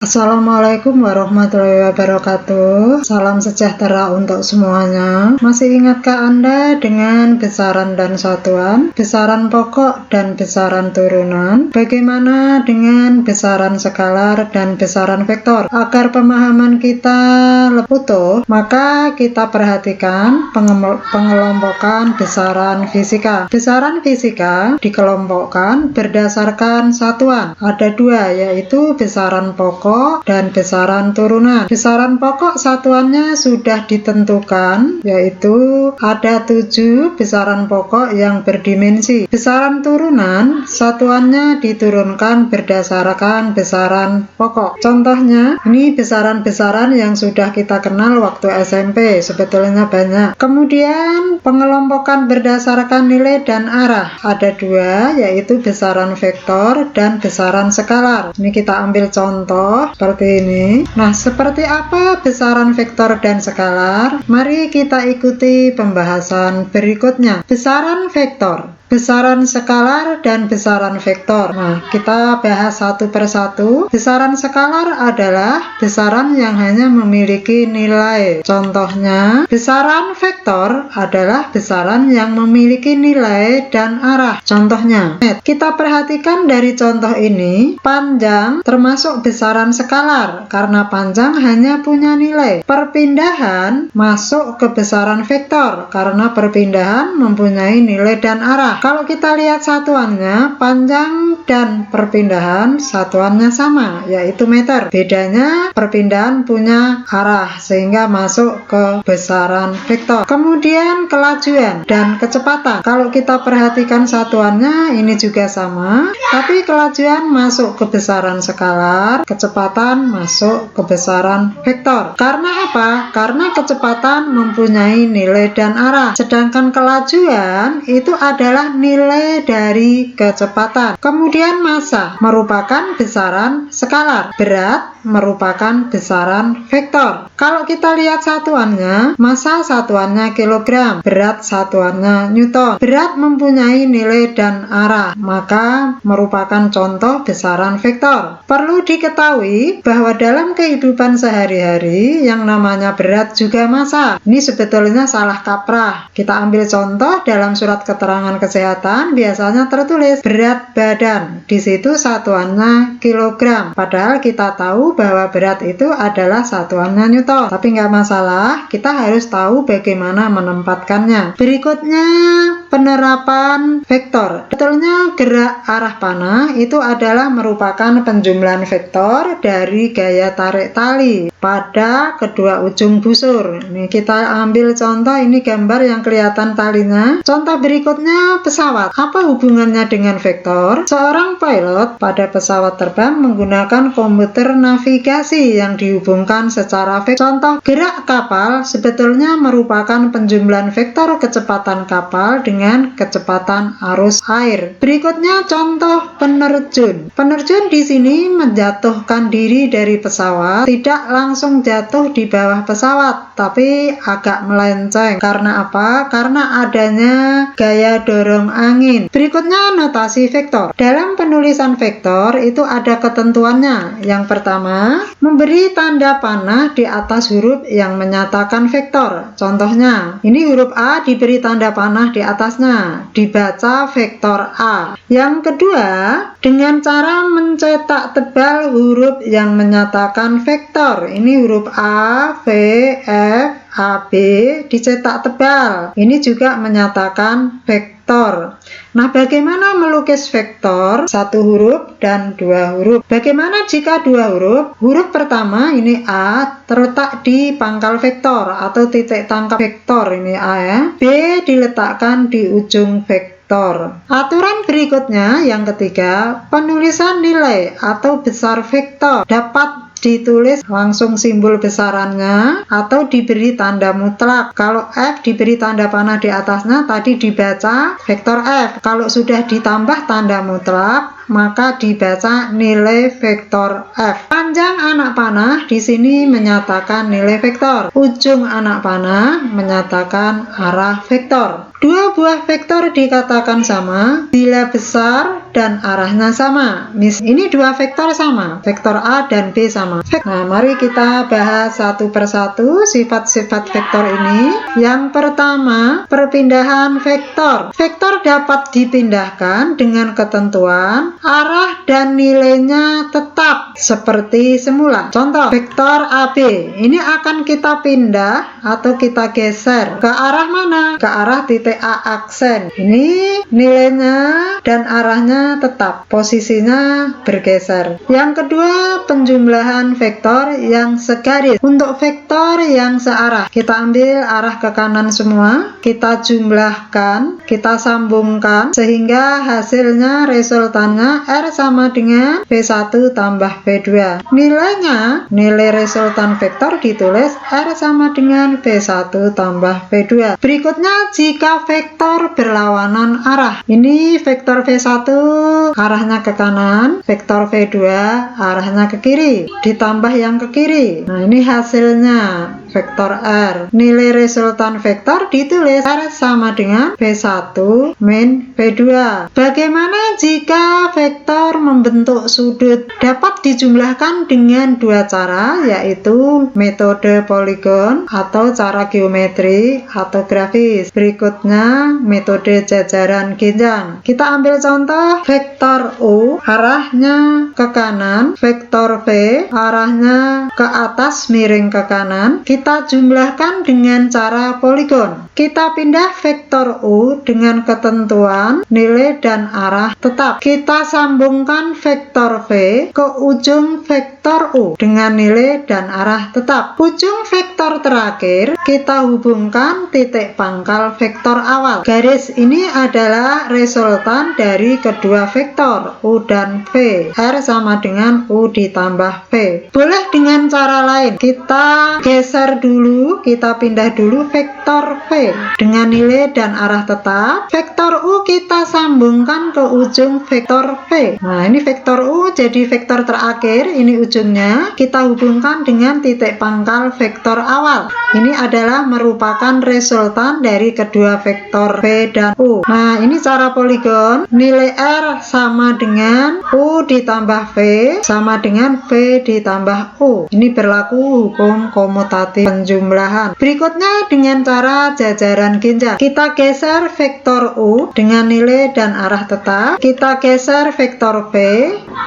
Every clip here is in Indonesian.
Assalamualaikum warahmatullahi wabarakatuh. Salam sejahtera untuk semuanya. Masih ingatkah Anda dengan besaran dan satuan, besaran pokok dan besaran turunan? Bagaimana dengan besaran skalar dan besaran vektor? Agar pemahaman kita lebih utuh, maka kita perhatikan pengelompokan besaran fisika. Besaran fisika dikelompokkan berdasarkan satuan. Ada dua, yaitu besaran pokok dan besaran turunan. Besaran pokok satuannya sudah ditentukan, yaitu ada 7 besaran pokok yang berdimensi. Besaran turunan satuannya diturunkan berdasarkan besaran pokok. Contohnya, ini besaran-besaran yang sudah kita kenal waktu SMP, sebetulnya banyak. Kemudian pengelompokan berdasarkan nilai dan arah. Ada dua, yaitu besaran vektor dan besaran skalar. Ini kita ambil contoh seperti ini. Nah, seperti apa besaran vektor dan skalar? Mari kita ikuti pembahasan berikutnya. Besaran vektor, besaran skalar, dan besaran vektor. Nah, kita bahas satu persatu. Besaran skalar adalah besaran yang hanya memiliki nilai. Contohnya, besaran vektor adalah besaran yang memiliki nilai dan arah. Contohnya, kita perhatikan dari contoh ini, panjang termasuk besaran skalar karena panjang hanya punya nilai. Perpindahan masuk ke besaran vektor karena perpindahan mempunyai nilai dan arah. Kalau kita lihat satuannya, panjang dan perpindahan satuannya sama, yaitu meter. Bedanya perpindahan punya arah sehingga masuk ke besaran vektor. Kemudian kelajuan dan kecepatan. Kalau kita perhatikan satuannya ini juga sama, tapi kelajuan masuk ke besaran skalar, kecepatan masuk ke besaran vektor. Karena apa? Karena kecepatan mempunyai nilai dan arah, sedangkan kelajuan itu adalah nilai dari kecepatan. Kemudian massa merupakan besaran skalar, berat merupakan besaran vektor. Kalau kita lihat satuannya, massa satuannya kilogram, berat satuannya newton. Berat mempunyai nilai dan arah, maka merupakan contoh besaran vektor. Perlu diketahui bahwa dalam kehidupan sehari-hari yang namanya berat juga massa. Ini sebetulnya salah kaprah. Kita ambil contoh dalam surat keterangan kesehatan biasanya tertulis berat badan. Di situ satuannya kilogram. Padahal kita tahu bahwa berat itu adalah satuannya newton. Tapi nggak masalah, kita harus tahu bagaimana menempatkannya. Berikutnya, penerapan vektor. Sebetulnya gerak arah panah itu adalah merupakan penjumlahan vektor dari gaya tarik tali pada kedua ujung busur. Ini kita ambil contoh, ini gambar yang kelihatan talinya. Contoh berikutnya pesawat. Apa hubungannya dengan vektor? Seorang pilot pada pesawat terbang menggunakan komputer navigasi yang dihubungkan secara vektor. Contoh gerak kapal sebetulnya merupakan penjumlahan vektor kecepatan kapal dengan kecepatan arus air. Berikutnya contoh penerjun. Penerjun di sini menjatuhkan diri dari pesawat, tidak langsung jatuh di bawah pesawat, tapi agak melenceng. Karena apa? Karena adanya gaya dorong angin. Berikutnya notasi vektor. Dalam penulisan vektor itu ada ketentuannya. Yang pertama, memberi tanda panah di atas huruf yang menyatakan vektor. Contohnya, ini huruf A diberi tanda panah di atasnya, dibaca vektor A. Yang kedua, dengan cara mencetak tebal huruf yang menyatakan vektor. Ini huruf A, V, F, A, B dicetak tebal. Ini juga menyatakan vektor. Nah, bagaimana melukis vektor satu huruf dan dua huruf? Bagaimana jika dua huruf? Huruf pertama ini A terletak di pangkal vektor atau titik tangkap vektor, ini A ya. B diletakkan di ujung vektor. Aturan berikutnya yang ketiga, penulisan nilai atau besar vektor dapat ditulis langsung simbol besarannya atau diberi tanda mutlak. Kalau F diberi tanda panah di atasnya, tadi dibaca vektor F. Kalau sudah ditambah tanda mutlak, maka dibaca nilai vektor F. Panjang anak panah di sini menyatakan nilai vektor. Ujung anak panah menyatakan arah vektor. Dua buah vektor dikatakan sama bila besar dan arahnya sama. Ini dua vektor sama, vektor A dan B sama. Nah, mari kita bahas satu persatu sifat-sifat vektor ini. Yang pertama, perpindahan vektor. Vektor dapat dipindahkan dengan ketentuan arah dan nilainya tetap seperti semula. Contoh, vektor AB ini akan kita pindah atau kita geser ke arah mana? Ke arah titik A aksen. Ini nilainya dan arahnya tetap, posisinya bergeser. Yang kedua, penjumlahan vektor yang segaris. Untuk vektor yang searah, kita ambil arah ke kanan semua, kita jumlahkan, kita sambungkan sehingga hasilnya resultannya R sama dengan V1 tambah V2. Nilainya, nilai resultan vektor ditulis R sama dengan V1 tambah V2. Berikutnya, jika vektor berlawanan arah. Ini vektor V1 arahnya ke kanan, vektor V2 arahnya ke kiri, ditambah yang ke kiri. Nah, ini hasilnya vektor R. Nilai resultan vektor ditulis R sama dengan V1 min V2. Bagaimana jika vektor membentuk sudut? Dapat dijumlahkan dengan dua cara, yaitu metode poligon atau cara geometri atau grafis. Berikutnya metode jajaran ginjang. Kita ambil contoh vektor U arahnya ke kanan, vektor V arahnya ke atas miring ke kanan. Kita jumlahkan dengan cara poligon. Kita pindah vektor U dengan ketentuan nilai dan arah tetap. Kita sambungkan vektor V ke ujung vektor U dengan nilai dan arah tetap. Ujung vektor terakhir kita hubungkan titik pangkal vektor awal. Garis ini adalah resultan dari kedua vektor U dan V. R sama dengan U ditambah V. Boleh dengan cara lain. Kita geser dulu, kita pindah dulu vektor V dengan nilai dan arah tetap. Vektor U kita sambungkan ke ujung vektor V. Nah, ini vektor U jadi vektor terakhir, ini ujungnya. Kita hubungkan dengan titik pangkal vektor awal. Ini adalah merupakan resultan dari kedua vektor V dan U. Nah, ini cara poligon. Nilai R sama dengan U ditambah V sama dengan V ditambah U. Ini berlaku hukum komutatif penjumlahan. Berikutnya dengan cara jajaran ginjal. Kita geser vektor U dengan nilai dan arah tetap. Kita geser vektor V.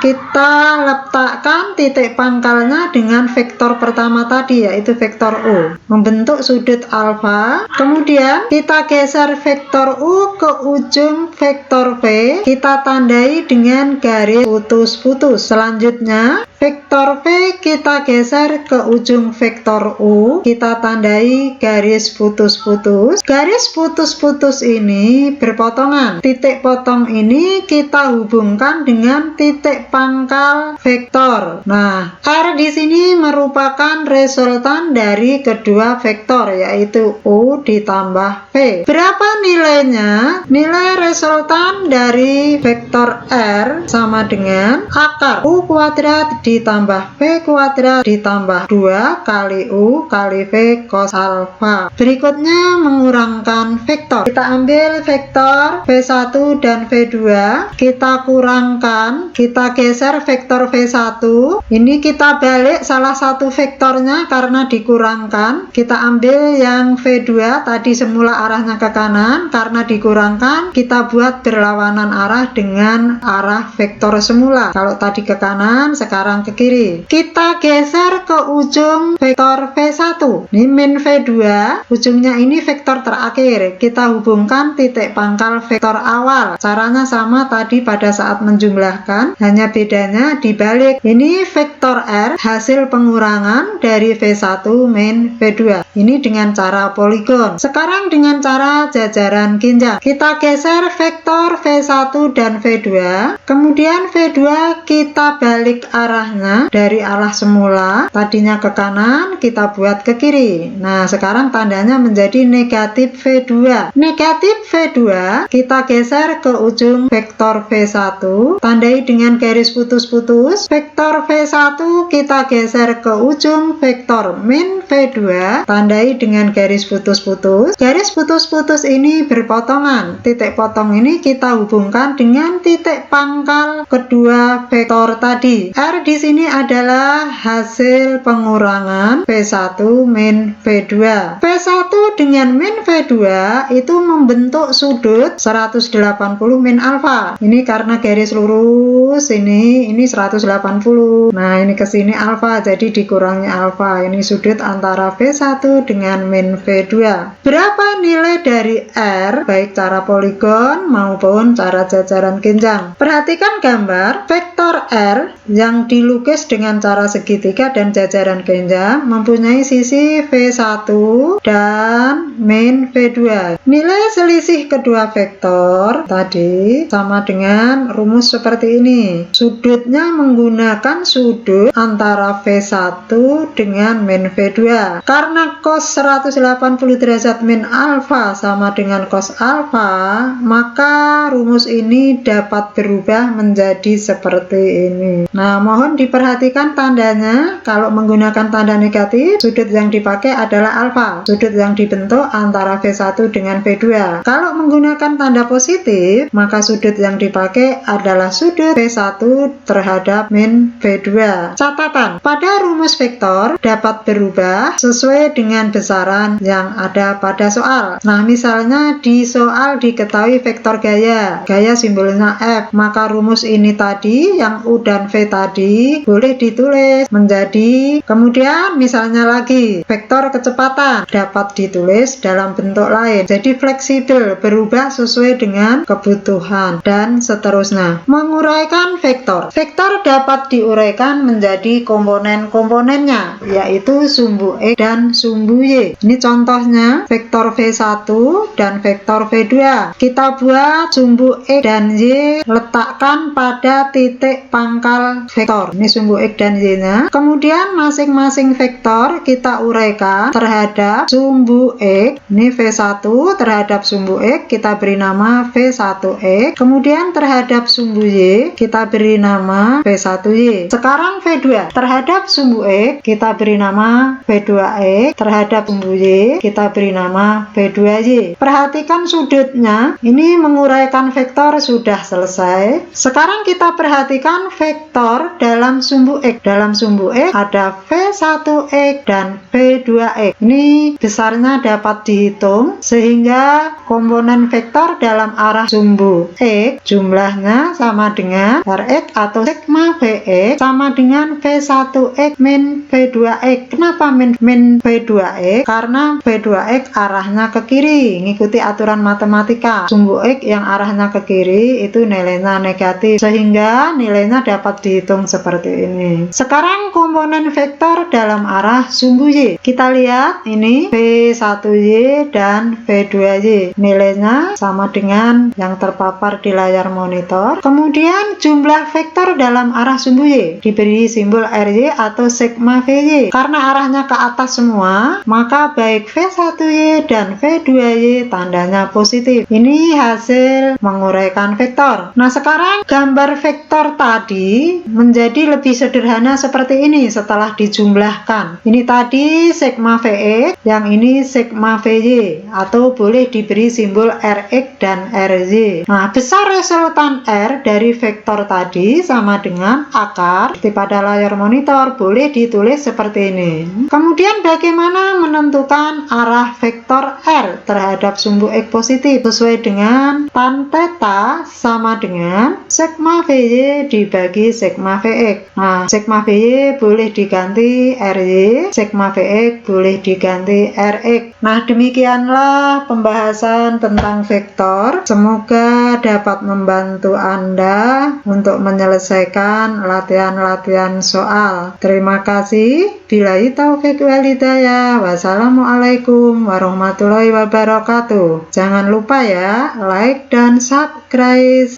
Kita letakkan titik pangkalnya dengan vektor pertama tadi, yaitu vektor U. Membentuk sudut alfa. Kemudian kita geser vektor U ke ujung vektor V. Kita tandai dengan garis putus-putus. Selanjutnya vektor V kita geser ke ujung vektor U. Kita tandai garis putus-putus. Garis putus-putus ini berpotongan. Titik potong ini kita hubungkan dengan titik pangkal vektor. Nah, R di sini merupakan resultan dari kedua vektor, yaitu U ditambah V. Berapa nilainya? Nilai resultan dari vektor R sama dengan akar U kuadrat ditambah V kuadrat ditambah 2 kali U kali V cos alfa. Berikutnya mengurangkan vektor. Kita ambil vektor V1 dan V2, kita kurangkan, kita geser vektor V1. Ini kita balik salah satu vektornya karena dikurangkan. Kita ambil yang V2, tadi semula arahnya ke kanan, karena dikurangkan kita buat berlawanan arah dengan arah vektor semula. Kalau tadi ke kanan, sekarang ke kiri. Kita geser ke ujung vektor V1. Ini min V2, ujungnya ini vektor terakhir. Kita hubungkan titik pangkal vektor awal. Caranya sama tadi pada saat menjumlahkan, hanya bedanya dibalik. Ini vektor R hasil pengurangan dari V1 min V2. Ini dengan cara poligon. Sekarang dengan cara jajaran ginjal. Kita geser vektor V1 dan V2. Kemudian V2 kita balik arahnya dari arah semula. Tadinya ke kanan, kita buat ke kiri. Nah, sekarang tandanya menjadi negatif V2. Negatif V2 kita geser ke ujung vektor V1. Tandai dengan garis putus-putus. Vektor V1 kita geser ke ujung vektor min V2, tandai dengan garis putus-putus. Garis putus-putus ini berpotongan. Titik potong ini kita hubungkan dengan titik pangkal kedua vektor tadi. R di sini adalah hasil pengurangan V1 min V2. V1 dengan min V2 itu membentuk sudut 180 min alfa. Ini karena garis lurus ini 180. Nah, ini ke sini alfa, jadi dikurangi alfa. Ini sudut antara V1 dengan min V2. Berapa nilai dari R baik cara poligon maupun cara jajaran genjang? Perhatikan gambar vektor R yang dilukis dengan cara segitiga dan jajaran genjang mempunyai sisi V1 dan min V2. Nilai selisih kedua vektor tadi sama dengan rumus seperti ini. Sudutnya menggunakan sudut antara V1 dengan min V2. Karena cos 180 derajat min alfa sama dengan cos alfa, maka rumus ini dapat berubah menjadi seperti ini. Nah, mohon diperhatikan tandanya. Kalau menggunakan tanda negatif, sudut yang dipakai adalah alfa. Sudut yang dibentuk antara V1 dengan V2. Kalau menggunakan tanda positif, maka sudut yang dipakai adalah sudut V1 terhadap min V2. Catatan, pada rumus vektor dapat berubah sesuai dengan besaran yang ada pada soal. Nah, misalnya di soal diketahui vektor gaya. Gaya simbolnya F, maka rumus ini tadi yang U dan V tadi boleh ditulis menjadi, kemudian misalnya lagi vektor kecepatan dapat ditulis dalam bentuk lain. Jadi fleksibel, berubah sesuai dengan kebutuhan dan seterusnya. Menguraikan vektor. Vektor dapat diuraikan menjadi komponen-komponennya, yaitu sumbu X dan sumbu Y. Ini contohnya vektor V1 dan vektor V2. Kita buat sumbu X dan Y, letakkan pada titik pangkal vektor. Ini sumbu X dan Y-nya. Kemudian masing-masing vektor kita uraikan terhadap sumbu X. Ini V1 terhadap sumbu X kita beri nama V1X. Kemudian terhadap sumbu Y kita beri nama V1Y. Sekarang V2 terhadap sumbu X kita beri nama V2X. Terhadap sumbu Y kita beri nama V2Y. Perhatikan sudutnya. Ini menguraikan vektor sudah selesai. Sekarang kita perhatikan vektor dalam sumbu X. Dalam sumbu X ada V1X dan V2X. Ini besarnya dapat dihitung sehingga komponen vektor dalam arah sumbu X jumlahnya sama dengan Rx atau sigma Vx sama dengan V1X min V2X. Kenapa min V2X? Karena V2X arahnya ke kiri, ngikuti aturan matematika. Sumbu X yang arahnya ke kiri itu nilainya negatif, sehingga nilainya dapat dihitung seperti ini. Sekarang komponen vektor dalam arah sumbu Y. Kita lihat ini V1Y dan V2Y. Nilainya sama dengan yang terpapar di layar monitor. Kemudian jumlah vektor dalam arah sumbu Y diberi simbol RY atau sigma VY. Karena arahnya ke atas semua, maka baik V1Y dan V2Y tandanya positif. Ini hasil menguraikan vektor. Nah, sekarang gambar vektor tadi menjadi lebih sederhana seperti ini setelah dijumlahkan. Ini tadi sigma Vx, yang ini sigma Vy, atau boleh diberi simbol Rx dan Ry. Nah, besar resultan R dari vektor tadi sama dengan akar di pada layar monitor, boleh ditulis seperti ini. Kemudian bagaimana menentukan arah vektor R terhadap sumbu X positif? Sesuai dengan tan theta sama dengan sigma Vy dibagi sigma Vx. Nah, sigma Vy boleh diganti Ry, sigma Vx boleh diganti Rx. Nah, demikianlah pembahasan tentang vektor. Semoga dapat membantu Anda untuk menyelesaikan latihan-latihan soal. Terima kasih. Billahi taufiq wal hidayah. Wassalamualaikum warahmatullahi wabarakatuh. Jangan lupa ya, like dan subscribe.